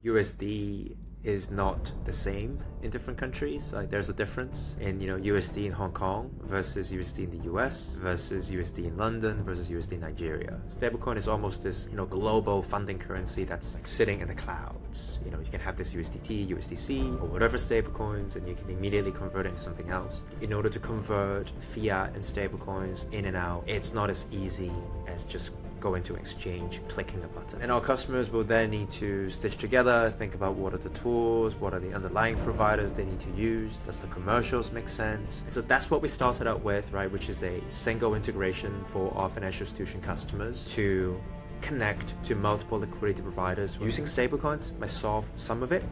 USD is not the same in different countries. Like there's a difference in USD in Hong Kong versus USD in the US versus USD in London versus USD in Nigeria. Stablecoin is almost this global funding currency that's like sitting in the clouds. You can have this USDT, USDC, or whatever stablecoins, and you can immediately convert it into something else. In order to convert fiat and stablecoins in and out, it's not as easy as just go into exchange, clicking a button. And our customers will then need to stitch together, think about what are the tools, what are the underlying providers they need to use, does the commercials make sense? And so that's what we started out with, right, which is a single integration for our financial institution customers to connect to multiple liquidity providers. Using stablecoins might solve some of it,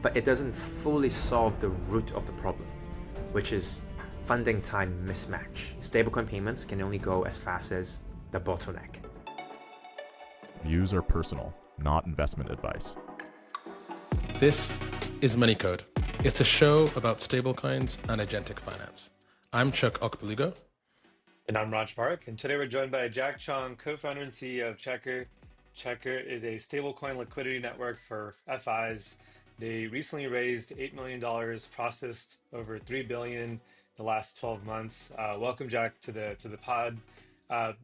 but it doesn't fully solve the root of the problem, which is funding time mismatch. Stablecoin payments can only go as fast as the bottleneck. Views are personal, not investment advice. This is Money Code. It's a show about stablecoins and agentic finance. I'm Chuk, Okpalugo. And I'm Parekh, and today we're joined by Jack Chong, co-founder and CEO of Checker. Checker is a stablecoin liquidity network for FIs. They recently raised $8 million, processed over $3 billion the last 12 months. Welcome, Jack, to the pod.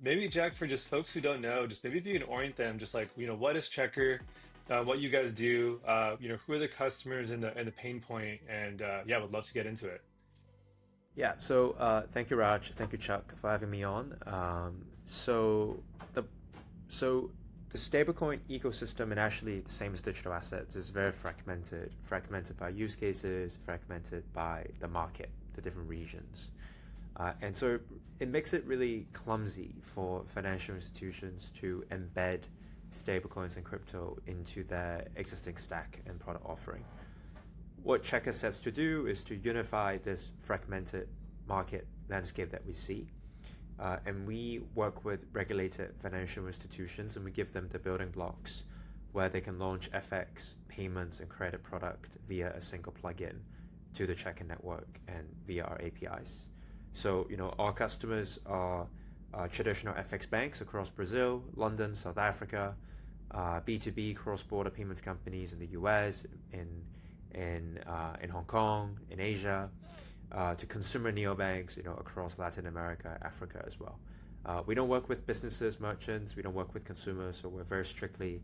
Maybe Jack, for just folks who don't know, just maybe if you can orient them, just like, what is Checker, what you guys do, who are the customers and the pain point, and would love to get into it. Yeah, so thank you, Raj. Thank you, Chuk, for having me on. So the stablecoin ecosystem, and actually the same as digital assets, is very fragmented by use cases, fragmented by the market, the different regions. And so it makes it really clumsy for financial institutions to embed stablecoins and crypto into their existing stack and product offering. What Checker sets to do is to unify this fragmented market landscape that we see. And we work with regulated financial institutions, and we give them the building blocks where they can launch FX, payments, and credit product via a single plugin to the Checker network and via our APIs. So, our customers are traditional FX banks across Brazil, London, South Africa, B2B cross-border payments companies in the US, in Hong Kong, in Asia, to consumer neobanks, across Latin America, Africa as well. We don't work with businesses, merchants. We don't work with consumers, so we're very strictly,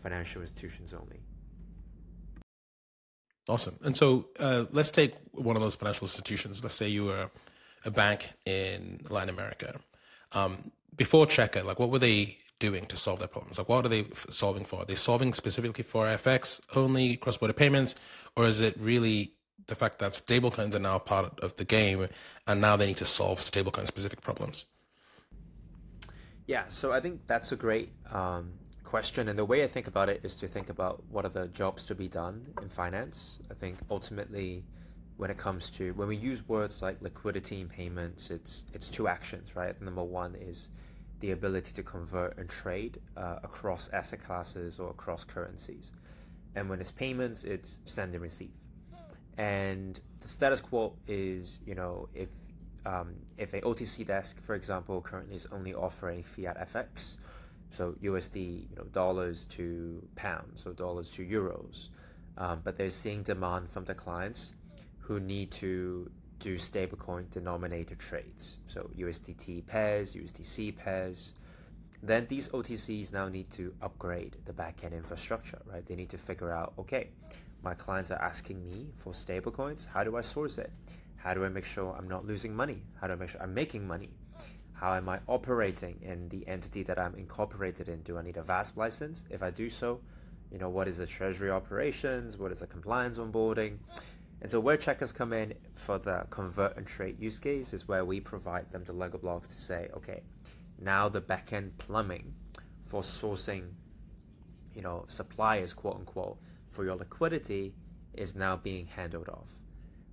financial institutions only. Awesome. And so let's take one of those financial institutions. Let's say you were a bank in Latin America. Before Checker, what were they doing to solve their problems? What are they solving for? Are they solving specifically for FX only, cross-border payments, or is it really the fact that stablecoins are now part of the game and now they need to solve stablecoin specific problems? Yeah, so I think that's a great question. And the way I think about it is to think about what are the jobs to be done in finance. I think ultimately, when we use words like liquidity and payments, it's two actions, right? Number one is the ability to convert and trade across asset classes or across currencies. And when it's payments, it's send and receive. And the status quo is, if a OTC desk, for example, currently is only offering fiat FX, so USD, dollars to pounds or dollars to euros, but they're seeing demand from the clients who need to do stablecoin denominated trades, so USDT pairs, USDC pairs. Then these OTCs now need to upgrade the backend infrastructure, right? They need to figure out, okay, my clients are asking me for stablecoins. How do I source it? How do I make sure I'm not losing money? How do I make sure I'm making money? How am I operating in the entity that I'm incorporated in? Do I need a VASP license? If I do so, what is the treasury operations? What is the compliance onboarding? And so where checkers come in for the convert and trade use case is where we provide them the Lego blocks to say, okay, now the backend plumbing for sourcing, suppliers, quote unquote, for your liquidity is now being handled off.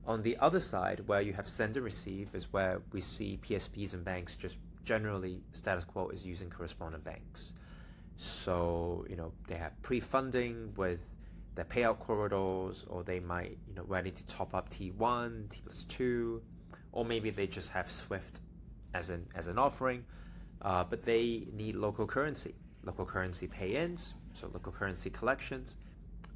On the other side, where you have send and receive, is where we see PSPs and banks just generally status quo is using correspondent banks. So, they have pre-funding with their payout corridors, or they might, ready to top up T1, T+2, or maybe they just have Swift as an offering, but they need local currency pay-ins, so local currency collections,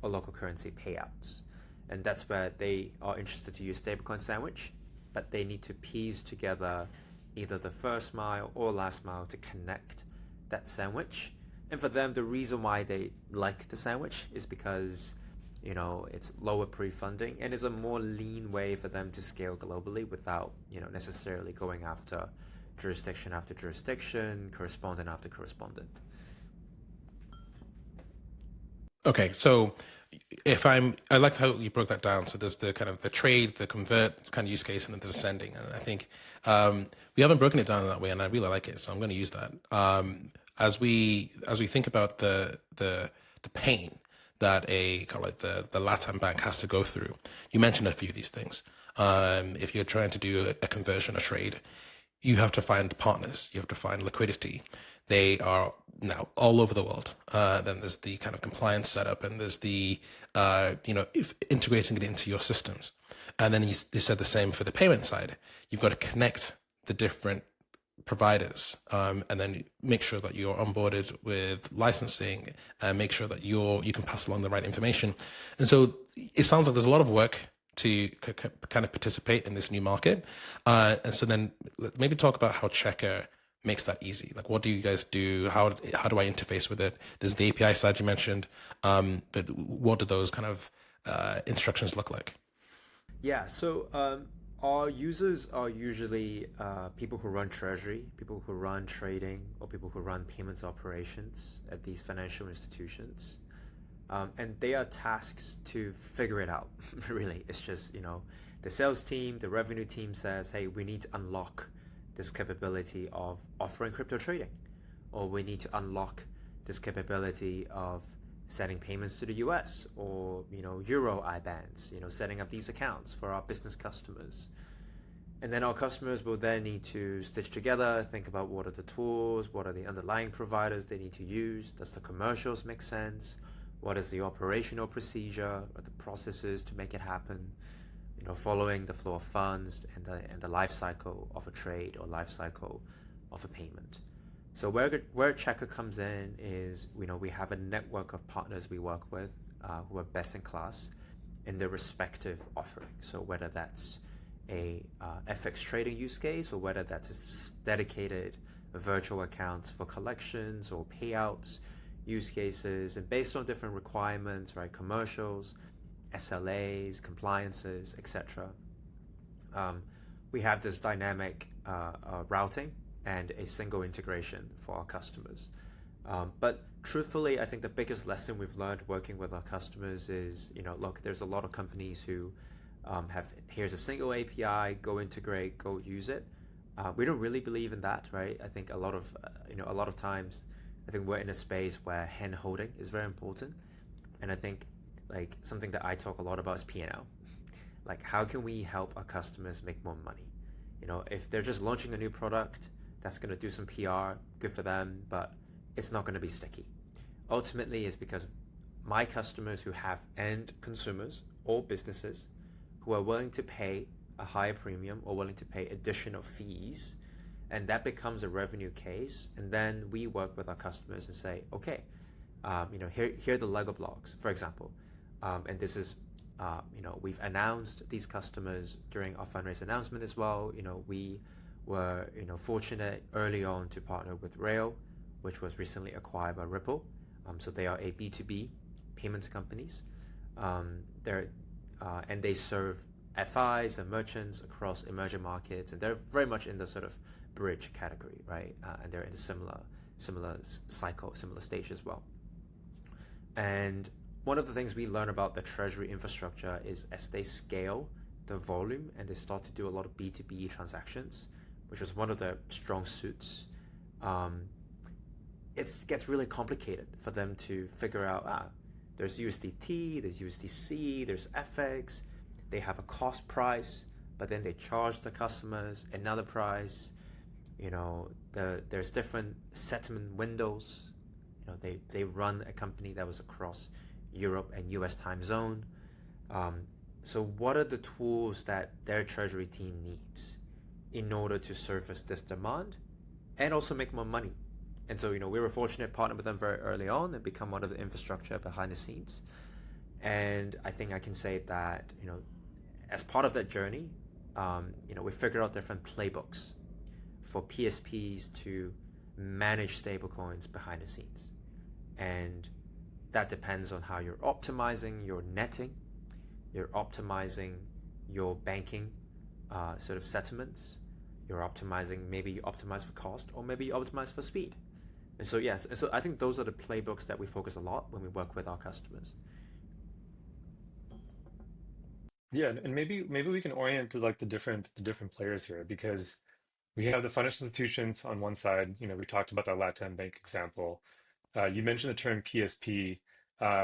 or local currency payouts. And that's where they are interested to use stablecoin sandwich, but they need to piece together either the first mile or last mile to connect that sandwich. And for them, the reason why they like the sandwich is because, you know, it's lower pre-funding and it's a more lean way for them to scale globally without, you know, necessarily going after jurisdiction after jurisdiction, correspondent after correspondent. Okay, so I like how you broke that down. So there's the kind of the trade, the convert kind of use case, and then there's sending. And I think we haven't broken it down in that way, and I really like it. So I'm going to use that as we think about the pain that kind of like the LATAM bank has to go through. You mentioned a few of these things. If you're trying to do a conversion, a trade, you have to find partners. You have to find liquidity. They are now all over the world. Then there's the kind of compliance setup, and there's the if integrating it into your systems. And then they said the same for the payment side. You've got to connect the different providers, and then make sure that you're onboarded with licensing, and make sure that you can pass along the right information. And so it sounds like there's a lot of work to kind of participate in this new market. And so then maybe talk about how Checker makes that easy. Like, what do you guys do? How do I interface with it? There's the API side you mentioned, but what do those kind of instructions look like? Yeah, so our users are usually people who run treasury, people who run trading, or people who run payments operations at these financial institutions. And they are tasked to figure it out. Really, it's just, you know, the sales team, the revenue team says, hey, we need to unlock this capability of offering crypto trading, or we need to unlock this capability of setting payments to the US, or, you know, Euro IBANs, you know, setting up these accounts for our business customers. And then our customers will then need to stitch together, think about what are the tools, what are the underlying providers they need to use, does the commercials make sense, what is the operational procedure or the processes to make it happen, you know, following the flow of funds and the life cycle of a trade or life cycle of a payment. So where Checker comes in is, you know, we have a network of partners we work with who are best in class in their respective offerings. So whether that's a FX trading use case, or whether that's a dedicated virtual accounts for collections or payouts use cases, and based on different requirements, right, commercials, SLAs, compliances, etc. We have this dynamic routing and a single integration for our customers. But truthfully, I think the biggest lesson we've learned working with our customers is, you know, look, there's a lot of companies who here's a single API, go integrate, go use it. We don't really believe in that, right? I think a lot of times, I think we're in a space where hand holding is very important. And I think like something that I talk a lot about is P&L. Like, how can we help our customers make more money? You know, if they're just launching a new product, that's going to do some PR, good for them, but it's not going to be sticky. Ultimately, it's because my customers who have end consumers or businesses who are willing to pay a higher premium or willing to pay additional fees, and that becomes a revenue case. And then we work with our customers and say, okay, you know, here are the Lego blocks, for example. And this is, you know, we've announced these customers during our fundraise announcement as well. You know, we were, you know, fortunate early on to partner with Rail, which was recently acquired by Ripple. So they are a B2B payments companies. And they serve FIs and merchants across emerging markets, and they're very much in the sort of bridge category, right? And they're in a similar cycle, similar stage as well. And one of the things we learn about the treasury infrastructure is as they scale the volume and they start to do a lot of B2B transactions, which was one of their strong suits, it gets really complicated for them to figure out, there's USDT, there's USDC, there's FX, they have a cost price, but then they charge the customers another price. You know, there's different settlement windows. You know, they run a company that was across Europe and US time zone. So what are the tools that their treasury team needs in order to surface this demand and also make more money? And so, you know, we were fortunate to partner with them very early on and become one of the infrastructure behind the scenes. And I think I can say that, as part of that journey, we figured out different playbooks for PSPs to manage stablecoins behind the scenes. And that depends on how you're optimizing your netting, you're optimizing your banking sort of settlements, maybe you optimize for cost, or maybe you optimize for speed. And so, yes, so I think those are the playbooks that we focus a lot when we work with our customers. Yeah, and maybe we can orient to like the different players here because we have the financial institutions on one side. We talked about that Latin bank example. You mentioned the term PSP,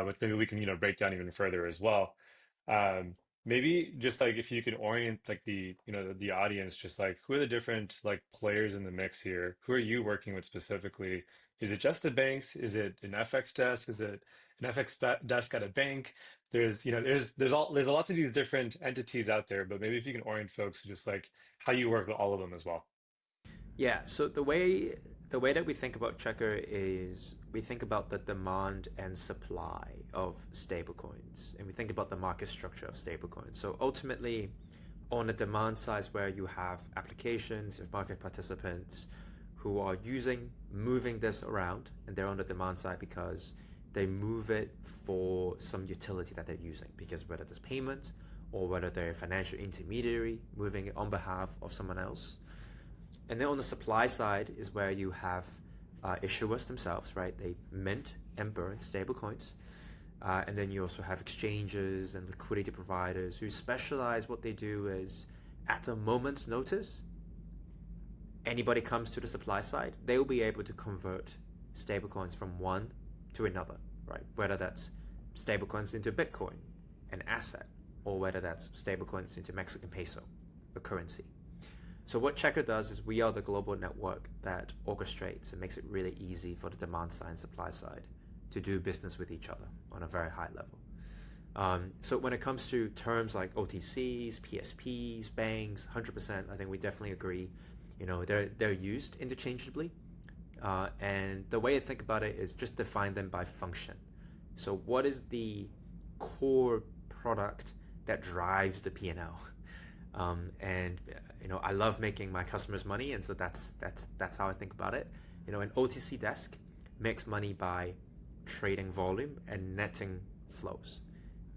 which maybe we can break down even further as well. Um, Maybe just like if you can orient like the audience, just like who are the different like players in the mix here? Who are you working with specifically? Is it just the banks? Is it an FX desk? Is it an desk at a bank? There's a lot of these different entities out there, but maybe if you can orient folks to just like how you work with all of them as well. Yeah, so the way that we think about Checker is we think about the demand and supply of stablecoins, and we think about the market structure of stablecoins. So ultimately, on the demand side, where you have applications, you have market participants who are moving this around, and they're on the demand side because they move it for some utility that they're using, because whether there's payment or whether they're a financial intermediary moving it on behalf of someone else. And then on the supply side is where you have issuers themselves, right? They mint and burn stable coins. And then you also have exchanges and liquidity providers who specialize. What they do is at a moment's notice, anybody comes to the supply side, they will be able to convert stablecoins from one to another, right? Whether that's stablecoins into Bitcoin, an asset, or whether that's stablecoins into Mexican peso, a currency. So what Checker does is we are the global network that orchestrates and makes it really easy for the demand side and supply side to do business with each other on a very high level. So when it comes to terms like OTCs, PSPs, banks, 100%, I think we definitely agree. They're used interchangeably, and the way I think about it is just define them by function. So what is the core product that drives the P&L? And I love making my customers money, and so that's how I think about it. An OTC desk makes money by trading volume and netting flows,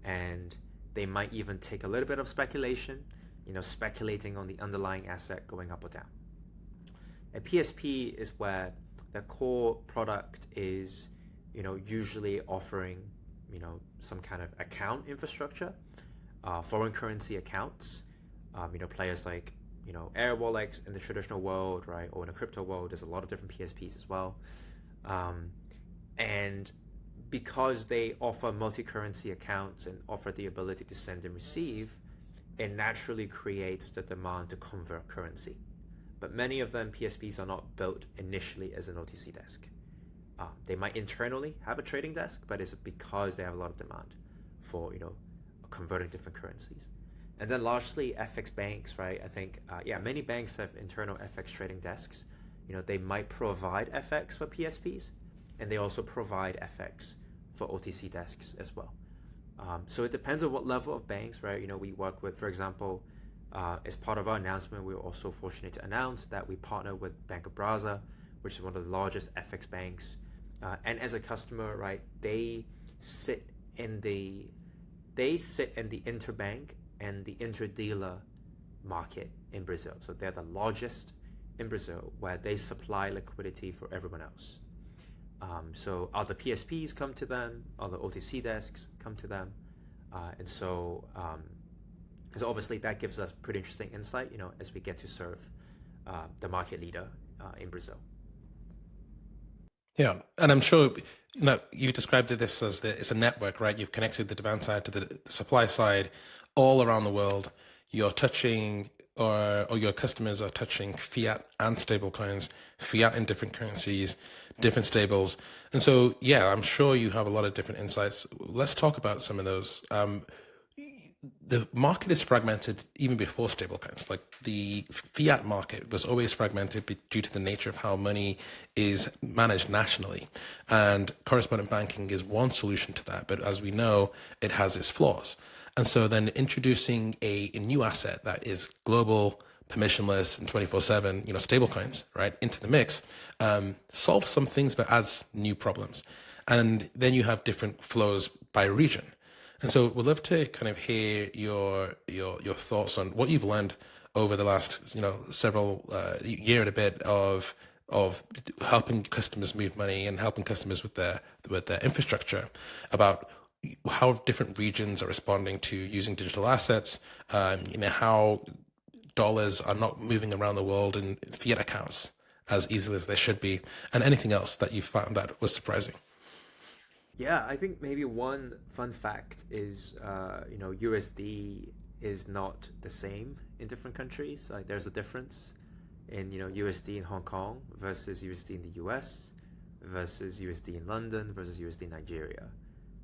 and they might even take a little bit of speculation, speculating on the underlying asset going up or down. A PSP is where the core product is, usually offering, some kind of account infrastructure, foreign currency accounts. Players like, Air wallets in the traditional world, right? Or in the crypto world, there's a lot of different PSPs as well. And because they offer multi-currency accounts and offer the ability to send and receive, it naturally creates the demand to convert currency. But many of them, PSPs, are not built initially as an OTC desk. They might internally have a trading desk, but it's because they have a lot of demand for, converting different currencies. And then largely FX banks, right? I think, many banks have internal FX trading desks. They might provide FX for PSPs, and they also provide FX for OTC desks as well. So it depends on what level of banks, right? We work with, for example, as part of our announcement, we were also fortunate to announce that we partner with Bank of Brazil, which is one of the largest FX banks. And as a customer, right, they sit in the interbank and the interdealer market in Brazil. So they're the largest in Brazil, where they supply liquidity for everyone else. So other PSPs come to them, other OTC desks come to them. And so obviously that gives us pretty interesting insight, as we get to serve the market leader in Brazil. Yeah, and I'm sure you described this as it's a network, right? You've connected the demand side to the supply side all around the world. You're touching, or your customers are touching fiat and stable coins, fiat in different currencies, different stables. And so, yeah, I'm sure you have a lot of different insights. Let's talk about some of those. the market is fragmented even before stablecoins. Like the fiat market was always fragmented due to the nature of how money is managed nationally. And correspondent banking is one solution to that. But as we know, it has its flaws. And so then introducing a new asset that is global, permissionless, and 24/7, stablecoins, right, into the mix, solves some things but adds new problems. And then you have different flows by region. And so we'd love to kind of hear your thoughts on what you've learned over the last several year and a bit of helping customers move money and helping customers with their infrastructure, about how different regions are responding to using digital assets, how dollars are not moving around the world in fiat accounts as easily as they should be, and anything else that you found that was surprising. Yeah, I think maybe one fun fact is, USD is not the same in different countries. Like there's a difference in, USD in Hong Kong versus USD in the US versus USD in London versus USD in Nigeria.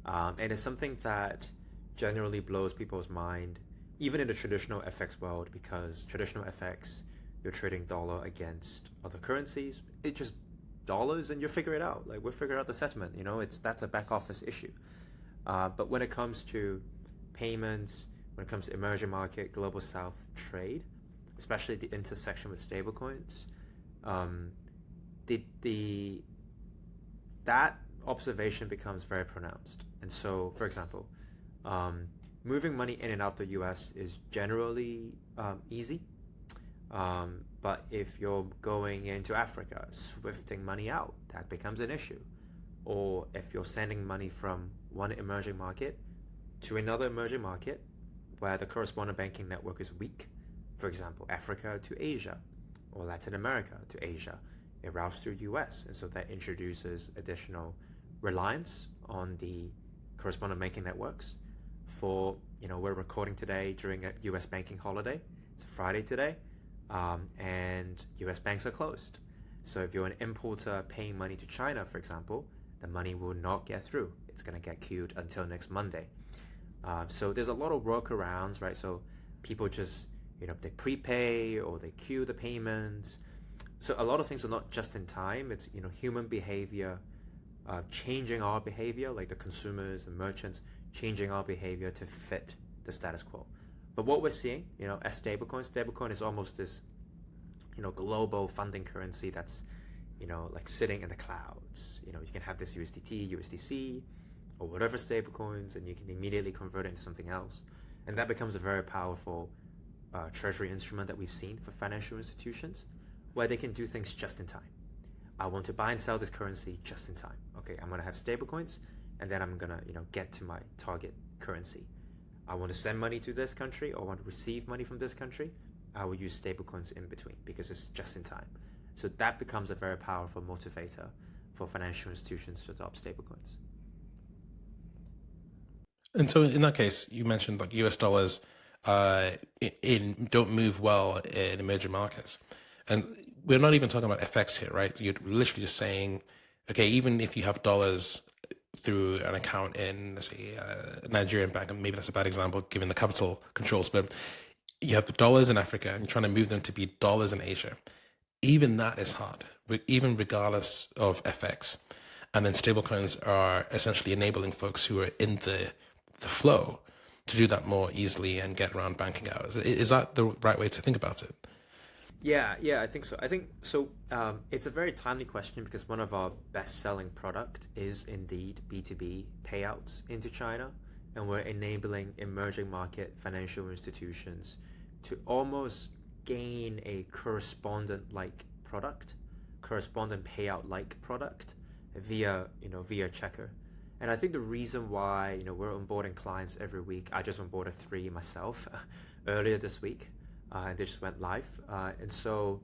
And it's something that generally blows people's mind, even in the traditional FX world, because traditional FX, you're trading dollar against other currencies. It just dollars and you figure it out. Like we'll figure out the settlement, that's a back office issue. But when it comes to payments, when it comes to emerging market, global south trade, especially the intersection with stablecoins, that observation becomes very pronounced. And so, for example, moving money in and out the US is generally easy. But if you're going into Africa, swifting money out, that becomes an issue. Or if you're sending money from one emerging market to another emerging market where the correspondent banking network is weak, for example, Africa to Asia or Latin America to Asia, it routes through US. And so that introduces additional reliance on the correspondent banking networks for, we're recording today during a US banking holiday. It's a Friday today. And US banks are closed. So if you're an importer paying money to China, for example, the money will not get through. It's going to get queued until next Monday. So there's a lot of workarounds, right? So people just, they prepay or they queue the payments. So a lot of things are not just in time. It's, human behavior, changing our behavior, like the consumers and merchants, changing our behavior to fit the status quo. But what we're seeing, as stablecoin is almost this, global funding currency that's, like sitting in the clouds. You can have this USDT, USDC, or whatever stablecoins, and you can immediately convert it into something else. And that becomes a very powerful treasury instrument that we've seen for financial institutions, where they can do things just in time. I want to buy and sell this currency just in time. Okay, I'm going to have stablecoins, and then I'm going to, get to my target currency. I want to send money to this country or want to receive money from this country, I will use stablecoins in between because it's just in time. So that becomes a very powerful motivator for financial institutions to adopt stablecoins. And so in that case, you mentioned like US dollars don't move well in emerging markets. And we're not even talking about FX here, right? You're literally just saying, okay, even if you have dollars through an account in, let's say, a Nigerian bank, and maybe that's a bad example given the capital controls, but you have the dollars in Africa and you're trying to move them to be dollars in Asia. Even that is hard, even regardless of FX. And then stablecoins are essentially enabling folks who are in the flow to do that more easily and get around banking hours. Is that the right way to think about it? Yeah, I think so. It's a very timely question because one of our best-selling product is indeed B2B payouts into China, and we're enabling emerging market financial institutions to almost gain a correspondent-like product, correspondent payout-like product via Checker. And I think the reason why we're onboarding clients every week, I just onboarded 3 myself earlier this week. And they just went live. And so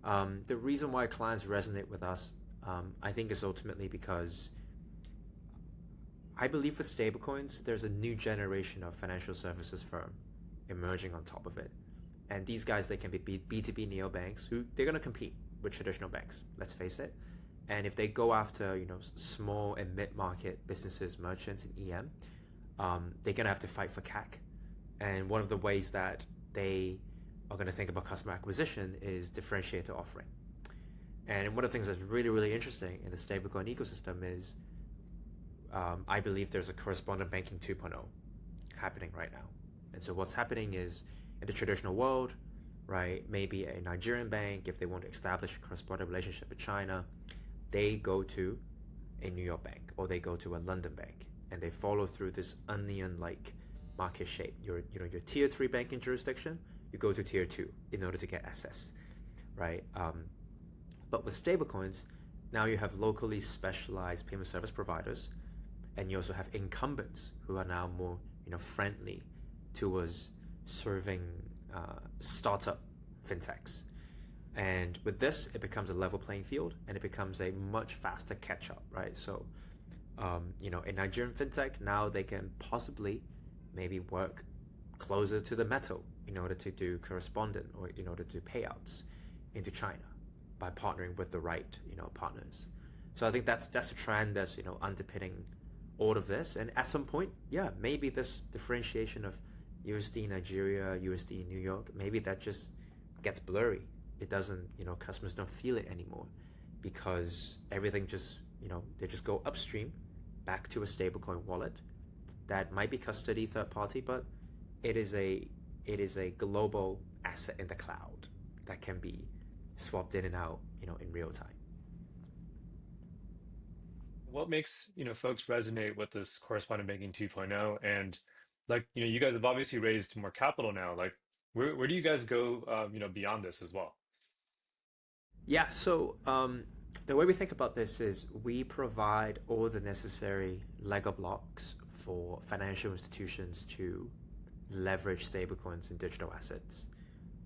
the reason why clients resonate with us, I think is ultimately because I believe with stablecoins, there's a new generation of financial services firm emerging on top of it. And these guys, they can be B2B neobanks who they're going to compete with traditional banks, let's face it. And if they go after, small and mid-market businesses, merchants, and EM, they're going to have to fight for CAC. And one of the ways that they are going to think about customer acquisition is differentiator offering. And one of the things that's really, really interesting in the stablecoin ecosystem is I believe there's a correspondent banking 2.0 happening right now. And so what's happening is in the traditional world, right, maybe a Nigerian bank, if they want to establish a correspondent relationship with China, they go to a New York bank or they go to a London bank, and they follow through this onion-like market shape. Your tier 3 banking jurisdiction, you go to tier 2 in order to get access, right? But with stablecoins, now you have locally specialized payment service providers, and you also have incumbents who are now more friendly towards serving startup fintechs. And with this, it becomes a level playing field, and it becomes a much faster catch up, right? So, a Nigerian fintech, now they can possibly maybe work closer to the metal in order to do correspondent or in order to do payouts into China by partnering with the right, partners. So I think that's the trend that's, underpinning all of this. And at some point, yeah, maybe this differentiation of USD Nigeria, USD New York, maybe that just gets blurry. It doesn't, customers don't feel it anymore because everything just, they just go upstream back to a stablecoin wallet that might be custody third party, but it is a global asset in the cloud that can be swapped in and out, in real time. What makes folks resonate with this correspondent banking 2.0? And like you guys have obviously raised more capital now. Like where do you guys go beyond this as well? Yeah, so the way we think about this is we provide all the necessary Lego blocks for financial institutions to leverage stablecoins and digital assets.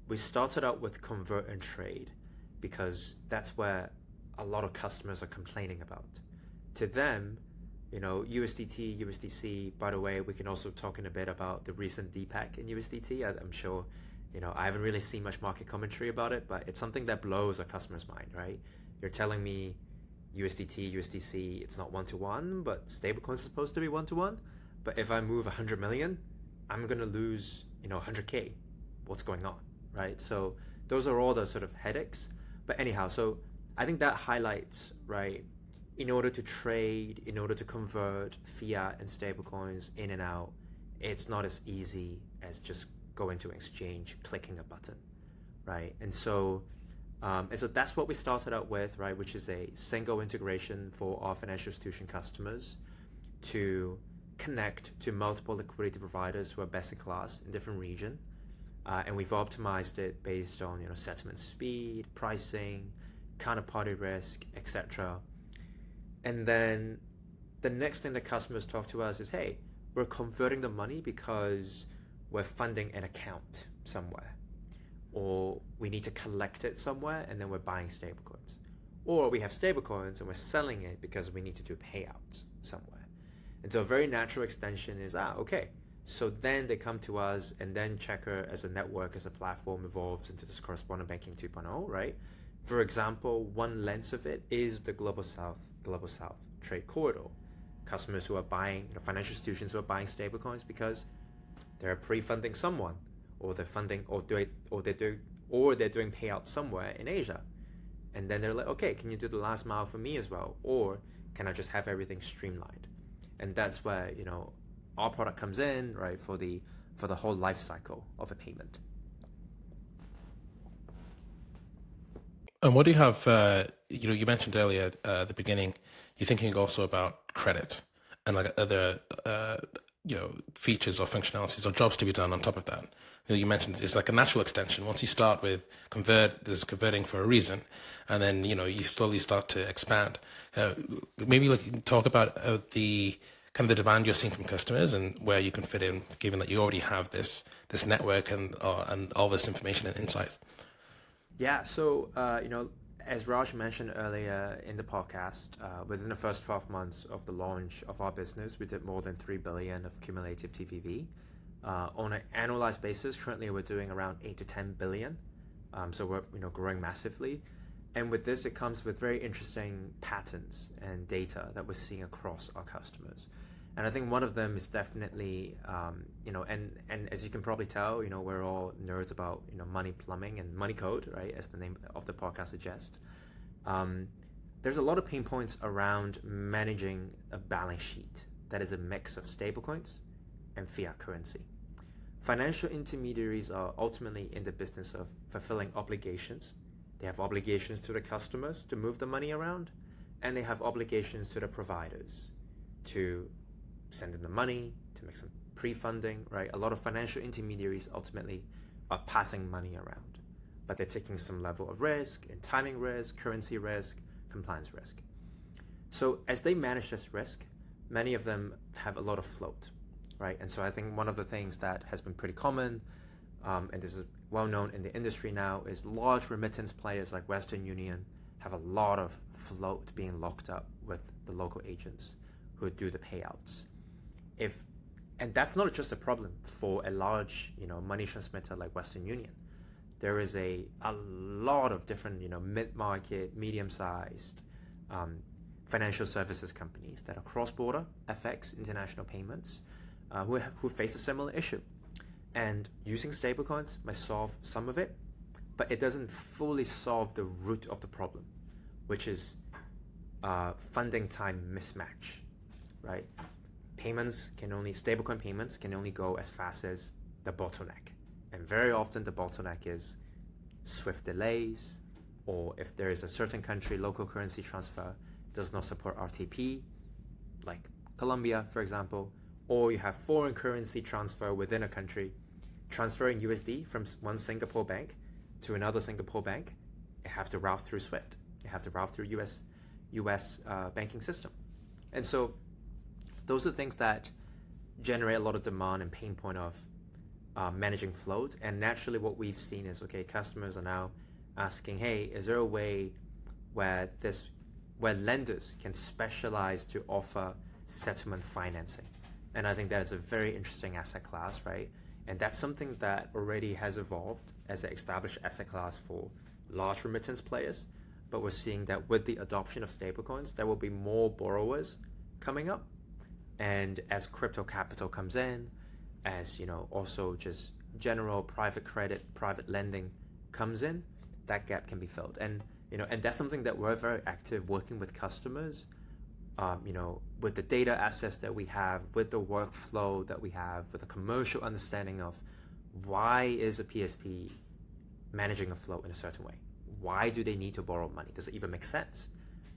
We started out with convert and trade because that's where a lot of customers are complaining about. To them, USDT, USDC, by the way, we can also talk in a bit about the recent DPAC in USDT. I'm sure, I haven't really seen much market commentary about it, but it's something that blows a customer's mind, right? You're telling me USDT, USDC, it's not one-to-one, but stablecoins is supposed to be one-to-one. But if I move 100 million, I'm going to lose, 100K. What's going on, right? So those are all the sort of headaches. But anyhow, so I think that highlights, right, in order to trade, in order to convert fiat and stablecoins in and out, it's not as easy as just going to an exchange, clicking a button, right? And so that's what we started out with, right, which is a single integration for our financial institution customers to connect to multiple liquidity providers who are best in class in different region. And we've optimized it based on settlement speed, pricing, counterparty risk, etc. And then the next thing that customers talk to us is, hey, we're converting the money because we're funding an account somewhere, or we need to collect it somewhere and then we're buying stablecoins, or we have stablecoins and we're selling it because we need to do payouts somewhere. And so a very natural extension is, okay, so then they come to us, and then Checkr as a network, as a platform, evolves into this correspondent banking 2.0, right? For example, one lens of it is the Global South trade corridor. Customers who are buying, financial institutions who are buying stablecoins because they're pre-funding someone, or they're funding, or they're doing payouts somewhere in Asia, and then they're like, okay, can you do the last mile for me as well, or can I just have everything streamlined? And that's where our product comes in, right, for the whole life cycle of a payment. And what do you have, you mentioned earlier at the beginning, you're thinking also about credit and like other, features or functionalities or jobs to be done on top of that. You mentioned it's like a natural extension. Once you start with there's converting for a reason, and then, you slowly start to expand. Maybe talk about the kind of the demand you're seeing from customers and where you can fit in, given that you already have this network and all this information and insight. Yeah, so, as Raj mentioned earlier in the podcast, within the first 12 months of the launch of our business, we did more than 3 billion of cumulative TPV. On an annualized basis, currently we're doing around 8 to 10 billion. So we're growing massively. And with this, it comes with very interesting patterns and data that we're seeing across our customers. And I think one of them is definitely, and as you can probably tell, we're all nerds about, money plumbing and money code, right? As the name of the podcast suggests. There's a lot of pain points around managing a balance sheet that is a mix of stablecoins and fiat currency. Financial intermediaries are ultimately in the business of fulfilling obligations. They have obligations to the customers to move the money around, and they have obligations to the providers to send them the money, to make some pre-funding, right? A lot of financial intermediaries ultimately are passing money around, but they're taking some level of risk, and timing risk, currency risk, compliance risk. So as they manage this risk, many of them have a lot of float, right? And so I think one of the things that has been pretty common, and this is well known in the industry now, is large remittance players like Western Union have a lot of float being locked up with the local agents who do the payouts. And that's not just a problem for a large, money transmitter like Western Union. There is a lot of different, mid-market, medium-sized financial services companies that are cross-border FX, international payments, who face a similar issue. And using stablecoins might solve some of it, but it doesn't fully solve the root of the problem, which is funding time mismatch, right? Stablecoin payments can only go as fast as the bottleneck. And very often the bottleneck is SWIFT delays, or if there is a certain country local currency transfer does not support RTP, like Colombia, for example, or you have foreign currency transfer within a country, transferring USD from one Singapore bank to another Singapore bank, you have to route through SWIFT. You have to route through US banking system. And so those are things that generate a lot of demand and pain point of managing float. And naturally what we've seen is, okay, customers are now asking, hey, is there a way where lenders can specialize to offer settlement financing? And I think that is a very interesting asset class, right? And that's something that already has evolved as an established asset class for large remittance players. But we're seeing that with the adoption of stablecoins, there will be more borrowers coming up. And as crypto capital comes in, as also just general private credit, private lending comes in, that gap can be filled. And and that's something that we're very active working with customers. With the data assets that we have, with the workflow that we have, with the commercial understanding of why is a PSP managing a flow in a certain way? Why do they need to borrow money? Does it even make sense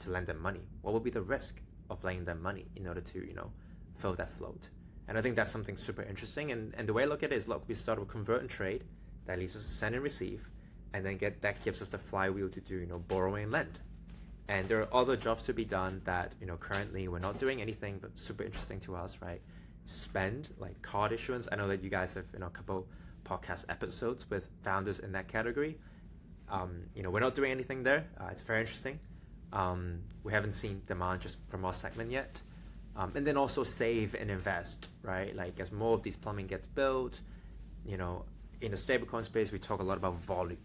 to lend them money? What would be the risk of lending them money in order to, fill that float? And I think that's something super interesting. And the way I look at it is, look, we start with convert and trade. That leads us to send and receive. And then that gives us the flywheel to do, borrow and lend. And there are other jobs to be done that, currently we're not doing anything, but super interesting to us, right? Spend, like card issuance. I know that you guys have, a couple podcast episodes with founders in that category. We're not doing anything there. It's very interesting. We haven't seen demand just from our segment yet. And then also save and invest, right? Like as more of these plumbing gets built, in the stablecoin space, we talk a lot about volume.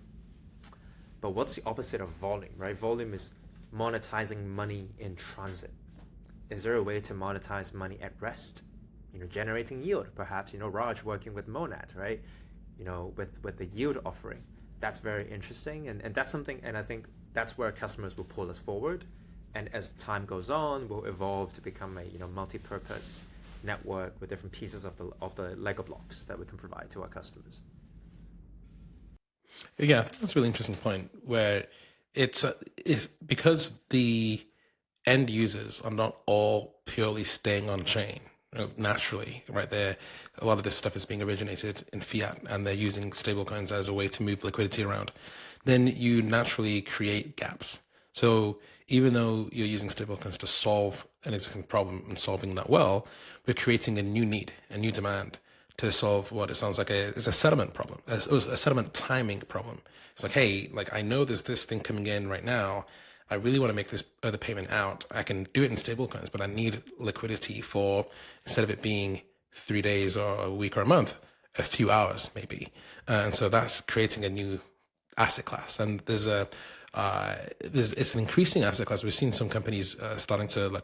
But what's the opposite of volume, right? Volume is monetizing money in transit. Is there a way to monetize money at rest? Generating yield, perhaps, Raj working with Monad, right? With the yield offering. That's very interesting. And that's something, and I think that's where customers will pull us forward. And as time goes on, we'll evolve to become a, multi-purpose network with different pieces of the Lego blocks that we can provide to our customers. Yeah, I think that's a really interesting point where it's because the end users are not all purely staying on chain naturally, right? A lot of this stuff is being originated in fiat and they're using stablecoins as a way to move liquidity around. Then you naturally create gaps. So even though you're using stablecoins to solve an existing problem and solving that well, we're creating a new need, a new demand to solve what it sounds like is a settlement problem, a settlement timing problem. It's like, hey, like I know there's this thing coming in right now. I really want to make this other payment out. I can do it in stablecoins, but I need liquidity for, instead of it being 3 days or a week or a month, a few hours maybe. And so that's creating a new asset class. And there's a it's an increasing asset class. We've seen some companies starting to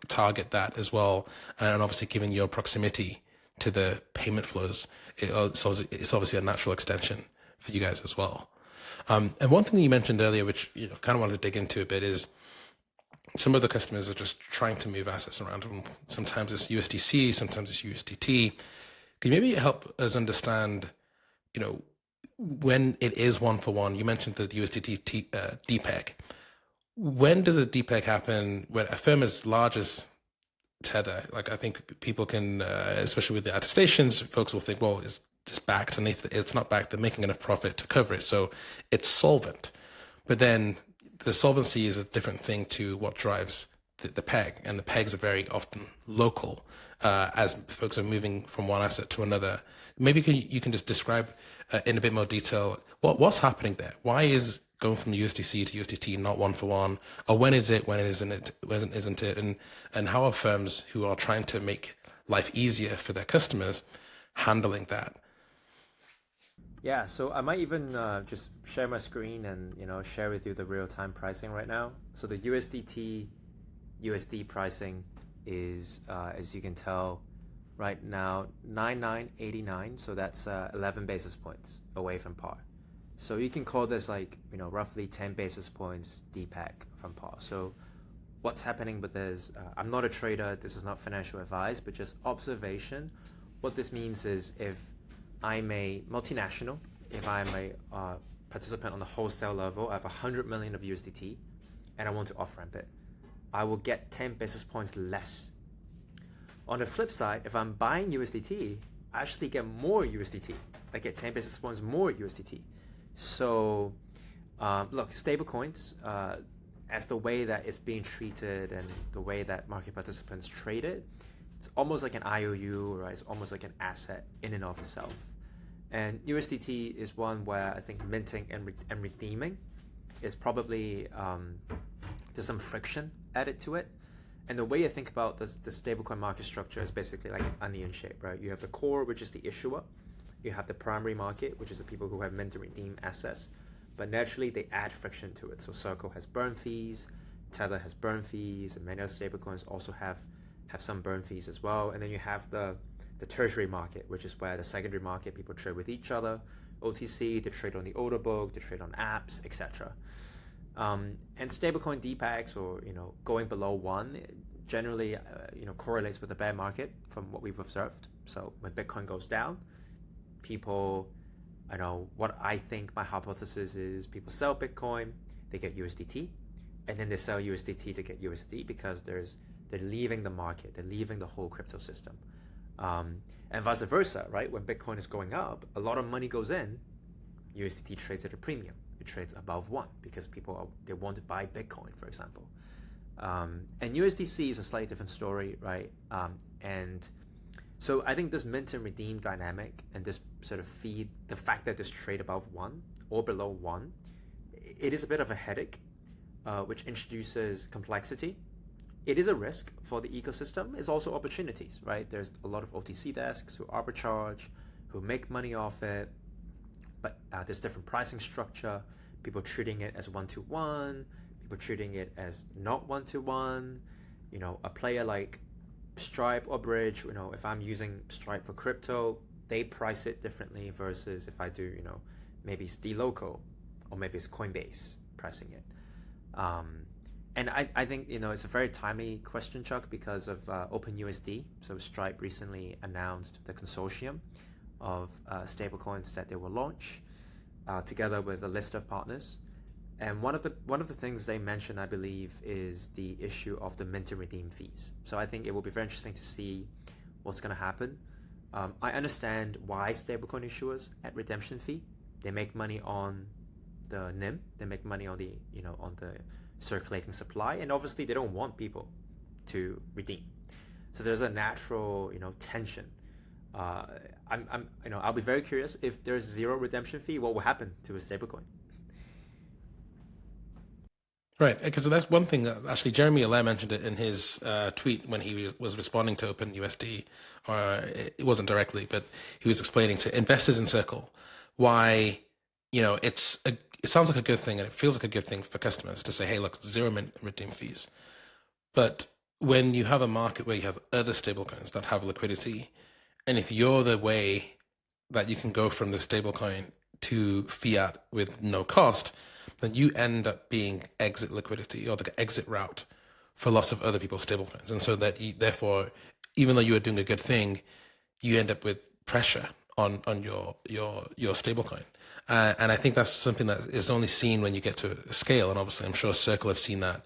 target that as well, and obviously given your proximity to the payment flows, it's obviously a natural extension for you guys as well. And one thing you mentioned earlier, which kind of wanted to dig into a bit, is some of the customers are just trying to move assets around. Sometimes it's USDC, sometimes it's USDT. Can you maybe help us understand, when it is one for one? You mentioned the USDT DPEG. When does a DPEG happen? When a firm as large as Tether, like I think people can, especially with the attestations, folks will think, well, is this backed? And if it's not backed, they're making enough profit to cover it. So it's solvent. But then the solvency is a different thing to what drives the peg. And the pegs are very often local as folks are moving from one asset to another. Maybe you can just describe in a bit more detail what's happening there. Why is going from USDC to USDT not one for one? Or when is it, when isn't it? And how are firms who are trying to make life easier for their customers handling that? Yeah, so I might even just share my screen and share with you the real-time pricing right now. So the USDT USD pricing is, as you can tell, right now 99.89. So that's 11 basis points away from par. So you can call this like roughly 10 basis points DPEG from par. So what's happening with this? I'm not a trader. This is not financial advice, but just observation. What this means is if I'm a multinational, if I'm a participant on the wholesale level, I have 100 million of USDT and I want to off-ramp it, I will get 10 basis points less. On the flip side, if I'm buying USDT, I actually get more USDT. I get 10 basis points more USDT. So look, stablecoins, as the way that it's being treated and the way that market participants trade it, it's almost like an IOU, right? It's almost like an asset in and of itself. And USDT is one where I think minting and redeeming is probably there's some friction added to it. And the way I think about the stablecoin market structure is basically like an onion shape, right? You have the core, which is the issuer. You have the primary market, which is the people who have mint and redeem assets. But naturally, they add friction to it. So Circle has burn fees, Tether has burn fees, and many other stablecoins also have some burn fees as well. And then you have the tertiary market, which is where the secondary market, people trade with each other. OTC, they trade on the order book, they trade on apps, etc. And stablecoin DPEGs, or going below 1, generally correlates with the bear market from what we've observed. So when Bitcoin goes down, people, what I think my hypothesis is, people sell Bitcoin, they get USDT, and then they sell USDT to get USD because they're leaving the market, they're leaving the whole crypto system. And vice versa, right? When Bitcoin is going up, a lot of money goes in, USDT trades at a premium. It trades above 1 because they want to buy Bitcoin, for example. And USDC is a slightly different story, right? And so I think this mint and redeem dynamic and this sort of feed, the fact that this trade above 1 or below 1, it is a bit of a headache, which introduces complexity. It is a risk for the ecosystem. It's also opportunities, right? There's a lot of OTC desks who arbitrage, who make money off it, but there's different pricing structure. People treating it as 1-to-1, people treating it as not 1-to-1. A player like Stripe or Bridge, if I'm using Stripe for crypto, they price it differently versus if I do, maybe it's dLocal or maybe it's Coinbase pricing it. And I think, it's a very timely question, Chuk, because of OpenUSD. So Stripe recently announced the consortium of stablecoins that they will launch together with a list of partners. And one of the things they mentioned, I believe, is the issue of the mint and redeem fees. So I think it will be very interesting to see what's going to happen. I understand why stablecoin issuers add redemption fee. They make money on the NIM. They make money on the on the circulating supply, and obviously they don't want people to redeem. So there's a natural tension. I'll be very curious if there's zero redemption fee, what will happen to a stablecoin? Right, because that's one thing that actually Jeremy Allaire mentioned it in his tweet when he was responding to OpenUSD, or it wasn't directly, but he was explaining to investors in Circle why it's it sounds like a good thing, and it feels like a good thing for customers to say, hey, look, zero mint redeem fees. But when you have a market where you have other stablecoins that have liquidity, and if you're the way that you can go from the stablecoin to fiat with no cost, then you end up being exit liquidity or the exit route for lots of other people's stablecoins. And so that therefore, even though you are doing a good thing, you end up with pressure on your stablecoin. And I think that's something that is only seen when you get to scale. And obviously, I'm sure Circle have seen that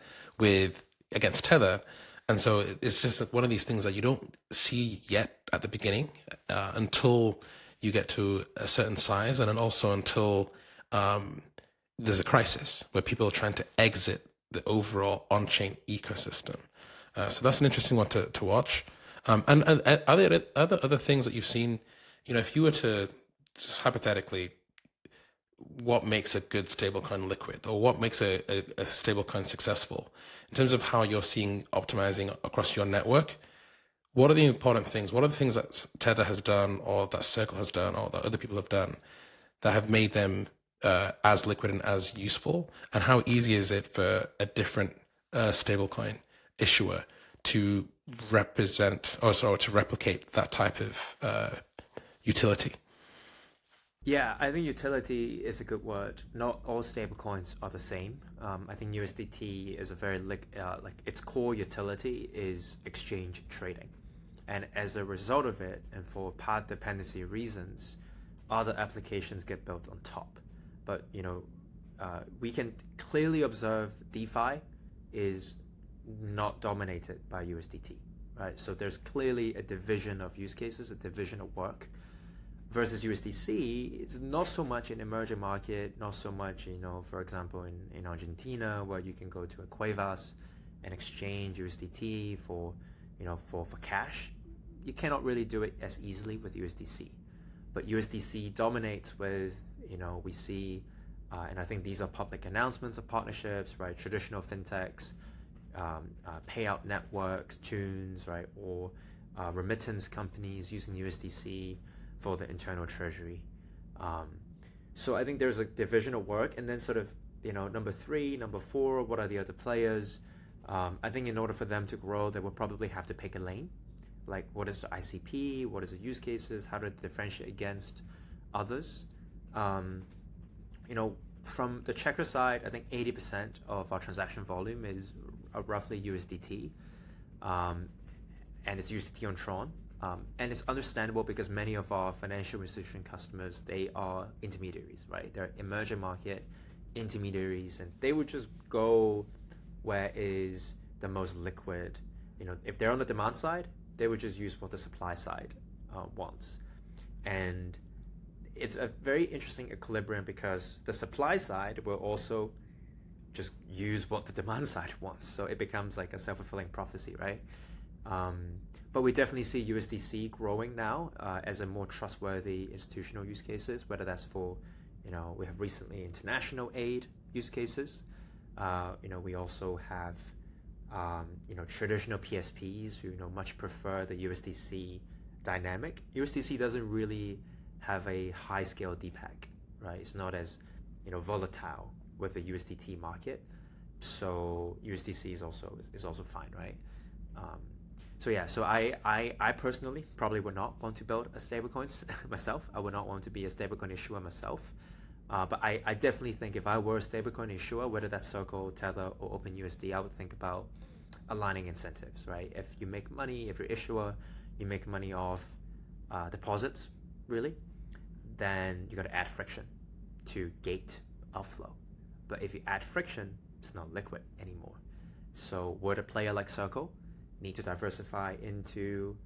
against Tether. And so it's just like one of these things that you don't see yet at the beginning until you get to a certain size, and then also until there's a crisis where people are trying to exit the overall on-chain ecosystem. So that's an interesting one to watch. And are there other things that you've seen? If you were to just hypothetically, what makes a good stablecoin liquid, or what makes a stablecoin successful in terms of how you're seeing optimizing across your network? What are the important things? What are the things that Tether has done, or that Circle has done, or that other people have done that have made them as liquid and as useful? And how easy is it for a different stablecoin issuer to to replicate that type of utility? Yeah, I think utility is a good word. Not all stablecoins are the same. I think USDT is a very its core utility is exchange trading, and as a result of it, and for path dependency reasons, other applications get built on top. But we can clearly observe DeFi is not dominated by USDT, right? So there's clearly a division of use cases, a division of work. Versus USDC, it's not so much in emerging market, not so much, for example, in Argentina, where you can go to a Cuevas and exchange USDT for cash. You cannot really do it as easily with USDC. But USDC dominates with, we see, and I think these are public announcements of partnerships, right? Traditional fintechs, payout networks, tunes, right? Or remittance companies using USDC for the internal treasury. So I think there's a division of work, and then sort of, number 3, number 4, what are the other players? I think in order for them to grow, they will probably have to pick a lane. Like, what is the ICP? What is the use cases? How to differentiate against others? From the Checker side, I think 80% of our transaction volume is roughly USDT, and it's USDT on Tron. And it's understandable because many of our financial institution customers, they are intermediaries, right? They're emerging market intermediaries, and they would just go where is the most liquid. If they're on the demand side, they would just use what the supply side wants. And it's a very interesting equilibrium because the supply side will also just use what the demand side wants. So it becomes like a self-fulfilling prophecy, right? But we definitely see USDC growing now as a more trustworthy institutional use cases, whether that's for, we have recently international aid use cases. We also have, traditional PSPs who, much prefer the USDC dynamic. USDC doesn't really have a high scale DPAG, right? It's not as, volatile with the USDT market. So USDC is also fine, right? So I personally probably would not want to build a stablecoins myself. I would not want to be a stablecoin issuer myself. But I definitely think if I were a stablecoin issuer, whether that's Circle, Tether, or OpenUSD, I would think about aligning incentives, right? If you make money, if you're issuer, you make money off deposits, really, then you got to add friction to gate outflow. But if you add friction, it's not liquid anymore. So would a player like Circle need to diversify into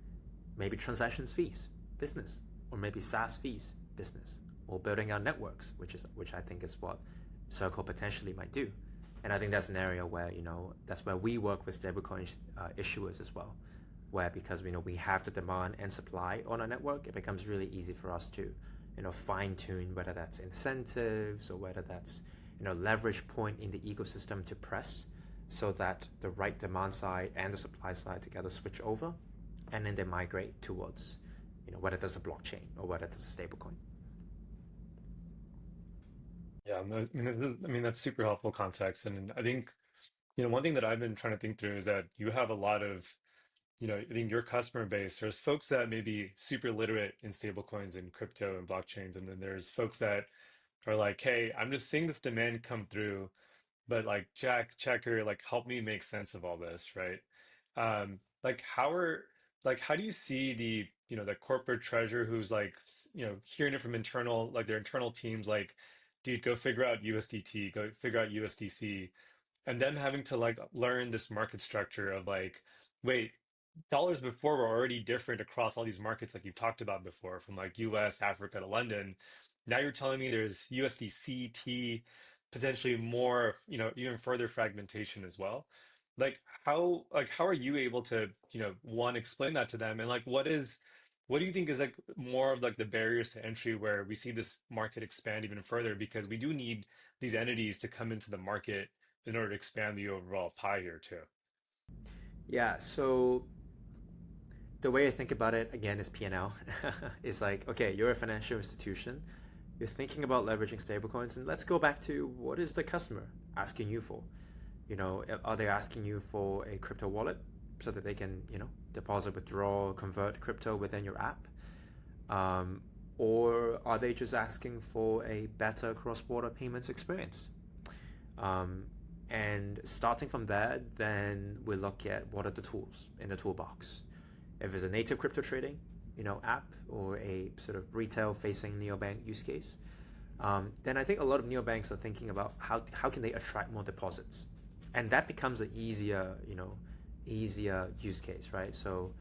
maybe transactions fees business, or maybe SaaS fees business, or building out networks, which I think is what Circle potentially might do. And I think that's an area where that's where we work with stablecoin issuers as well, where because we have the demand and supply on our network, it becomes really easy for us to fine tune whether that's incentives or whether that's leverage point in the ecosystem to press, so that the right demand side and the supply side together switch over, and then they migrate towards, whether there's a blockchain or whether there's a stablecoin. Yeah, I mean that's super helpful context, and I think one thing that I've been trying to think through is that you have a lot of I think your customer base. There's folks that may be super literate in stablecoins and crypto and blockchains, and then there's folks that are like, hey, I'm just seeing this demand come through. But like Jack Checker, like help me make sense of all this, right? Like how do you see the the corporate treasurer who's like hearing it from internal like their internal teams like, dude, go figure out USDT, go figure out USDC, and them having to like learn this market structure of like, wait, dollars before were already different across all these markets like you've talked about before, from like US, Africa to London. Now you're telling me there's USDC, T, potentially more, even further fragmentation as well. Like how are you able to, one, explain that to them? And like what do you think is like more of like the barriers to entry where we see this market expand even further? Because we do need these entities to come into the market in order to expand the overall pie here too. Yeah, so the way I think about it again is P&L. It's like, okay, you're a financial institution. You're thinking about leveraging stablecoins, and let's go back to what is the customer asking you for? Are they asking you for a crypto wallet so that they can, deposit, withdraw, convert crypto within your app? Or are they just asking for a better cross-border payments experience? And starting from there, then we look at what are the tools in the toolbox. If it's a native crypto trading, app or a sort of retail-facing neobank use case, then I think a lot of neobanks are thinking about how can they attract more deposits, and that becomes an easier use case, right? So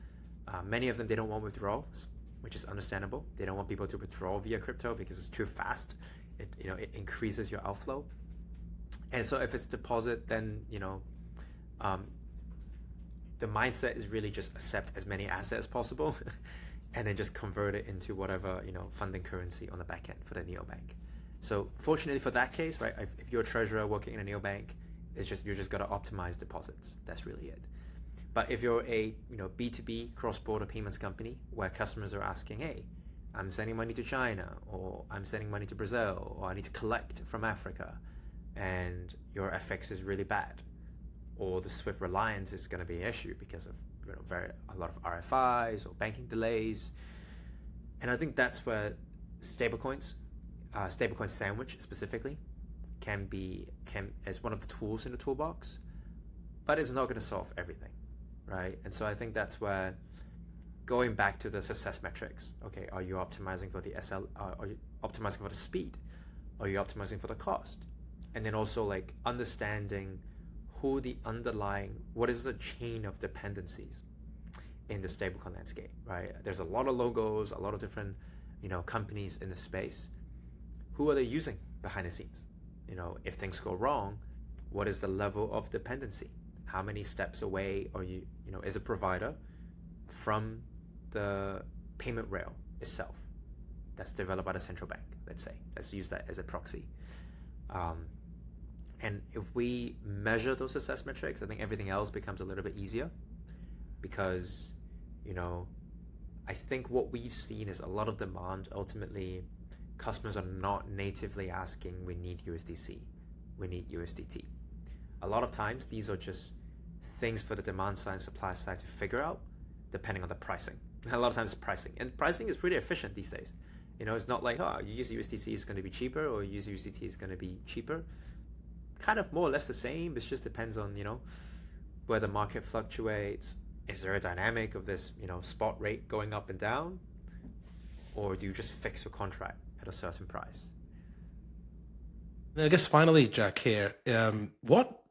many of them, they don't want withdrawals, which is understandable. They don't want people to withdraw via crypto because it's too fast. It increases your outflow. And so if it's deposit, then the mindset is really just accept as many assets as possible, and then just convert it into whatever funding currency on the back end for the neobank. So fortunately for that case, right, if you're a treasurer working in a neobank, you're just gotta optimize deposits. That's really it. But if you're a B2B cross-border payments company where customers are asking, hey, I'm sending money to China, or I'm sending money to Brazil, or I need to collect from Africa, and your FX is really bad, or the Swift reliance is going to be an issue because of a lot of RFIs or banking delays. And I think that's where stablecoin sandwich specifically can as one of the tools in the toolbox, but it's not going to solve everything, right? And so I think that's where, going back to the success metrics, okay, are you optimizing for the are you optimizing for the speed? Are you optimizing for the cost? And then also like understanding what is the chain of dependencies in the stablecoin landscape, right? There's a lot of logos, a lot of different, companies in the space. Who are they using behind the scenes? If things go wrong, what is the level of dependency? How many steps away are you, as a provider from the payment rail itself that's developed by the central bank, let's say. Let's use that as a proxy. And if we measure those success metrics, I think everything else becomes a little bit easier, because, I think what we've seen is a lot of demand. Ultimately, customers are not natively asking, we need USDC, we need USDT. A lot of times, these are just things for the demand side and supply side to figure out, depending on the pricing. A lot of times it's pricing, and pricing is pretty efficient these days. It's not like, you use USDC is going to be cheaper, or use USDT is going to be cheaper. Kind of more or less the same. It just depends on, where the market fluctuates. Is there a dynamic of this, spot rate going up and down? Or do you just fix your contract at a certain price? I guess finally, Jack, here, what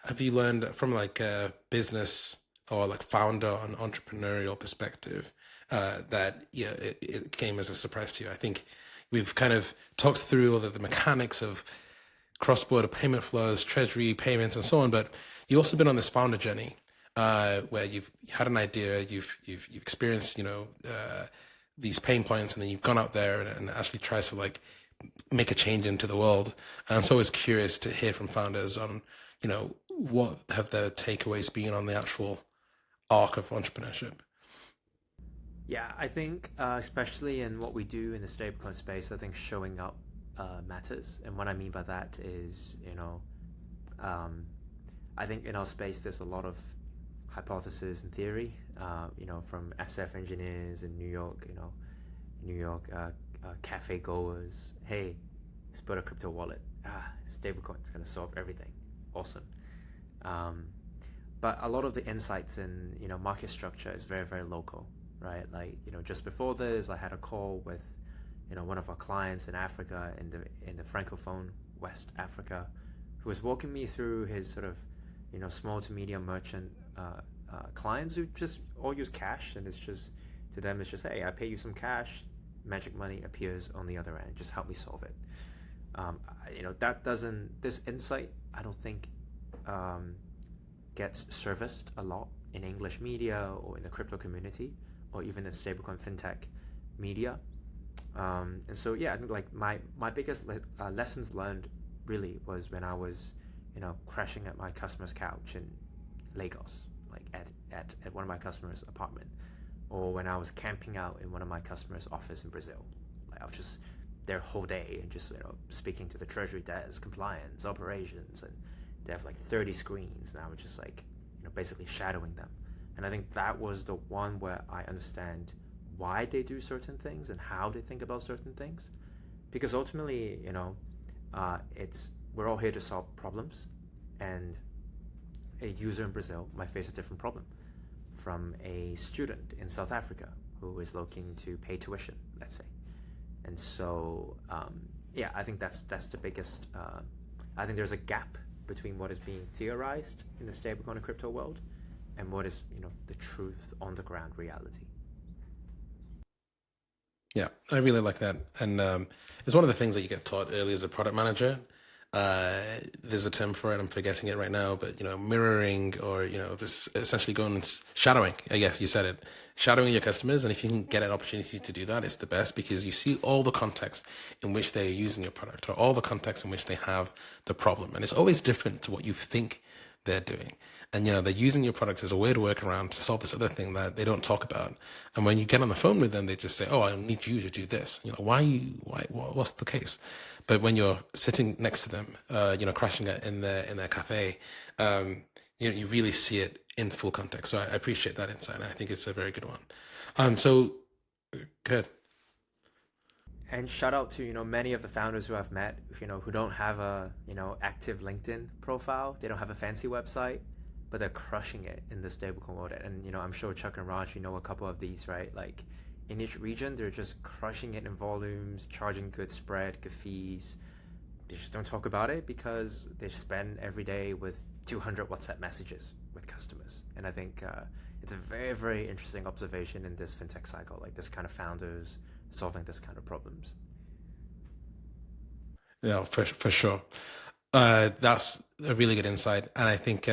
have you learned from like a business or like founder and entrepreneurial perspective that it came as a surprise to you? I think we've kind of talked through all the mechanics of cross-border payment flows, treasury payments, and so on. But you've also been on this founder journey where you've had an idea, you've experienced, these pain points, and then you've gone out there and actually tried to like make a change into the world. I'm so always curious to hear from founders on, what have their takeaways been on the actual arc of entrepreneurship. Yeah, I think especially in what we do in the stablecoin space, I think showing up matters. And what I mean by that is, I think in our space there's a lot of hypothesis and theory, from SF engineers in New York, cafe goers. Hey, let's put a crypto wallet. Stablecoin is going to solve everything. Awesome. But a lot of the insights in market structure is very, very local, right? Like just before this, I had a call with one of our clients in Africa, in the Francophone West Africa, who was walking me through his sort of small to medium merchant clients who just all use cash, and it's just, to them it's just, hey, I pay you some cash, magic money appears on the other end, just help me solve it. This insight, I don't think gets serviced a lot in English media or in the crypto community or even in stablecoin fintech media. And so I think like my biggest lessons learned really was when I was crashing at my customer's couch in Lagos, like at one of my customers' apartment, or when I was camping out in one of my customers' office in Brazil. Like I was just there whole day and just speaking to the treasury desk, compliance, operations, and they have like 30 screens, and I was just like basically shadowing them. And I think that was the one where I understand why they do certain things and how they think about certain things, because ultimately we're all here to solve problems, and a user in Brazil might face a different problem from a student in South Africa who is looking to pay tuition, let's say. And so I think that's the biggest I think there's a gap between what is being theorized in the stablecoin and crypto world and what is the truth on the ground reality. Yeah, I really like that. And it's one of the things that you get taught early as a product manager. There's a term for it, I'm forgetting it right now, but mirroring, or just essentially going and shadowing. I guess you said it, shadowing your customers. And if you can get an opportunity to do that, it's the best, because you see all the context in which they're using your product, or all the context in which they have the problem, and it's always different to what you think they're doing. And they're using your product as a way to work around to solve this other thing that they don't talk about. And when you get on the phone with them, they just say, "Oh, I need you to do this." Why? What's the case? But when you're sitting next to them, crashing it in their cafe, you really see it in full context. So I appreciate that insight, and I think it's a very good one. So good. And shout out to many of the founders who I've met, who don't have a active LinkedIn profile, they don't have a fancy website, but they're crushing it in the stablecoin world. And I'm sure Chuk and Raj, a couple of these, right? Like in each region, they're just crushing it in volumes, charging good spread, good fees. They just don't talk about it because they spend every day with 200 WhatsApp messages with customers. And I think it's a very, very interesting observation in this fintech cycle, like this kind of founders solving this kind of problems. Yeah, for sure. That's a really good insight. And I think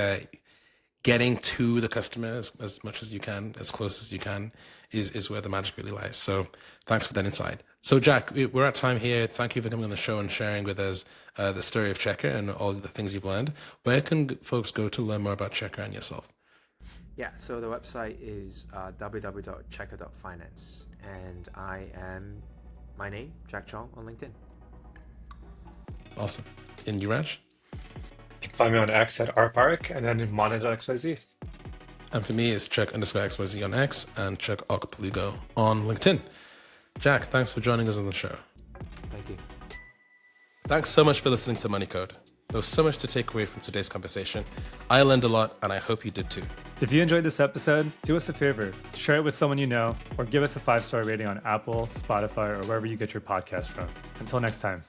getting to the customers as much as you can, as close as you can, is where the magic really lies. So thanks for that insight. So Jack, we're at time here. Thank you for coming on the show and sharing with us the story of Checker and all the things you've learned. Where can folks go to learn more about Checker and yourself? Yeah, so the website is www.checker.finance, and I am my name, Jack Chong, on LinkedIn. Awesome. And you, Raj? You can find me on X at Parekh, and then Mono.xyz. And for me, it's Chuk_XYZ on X and Chuk Okpalugo on LinkedIn. Jack, thanks for joining us on the show. Thank you. Thanks so much for listening to Money Code. There was so much to take away from today's conversation. I learned a lot, and I hope you did too. If you enjoyed this episode, do us a favor, share it with someone you know, or give us a 5-star rating on Apple, Spotify, or wherever you get your podcast from. Until next time.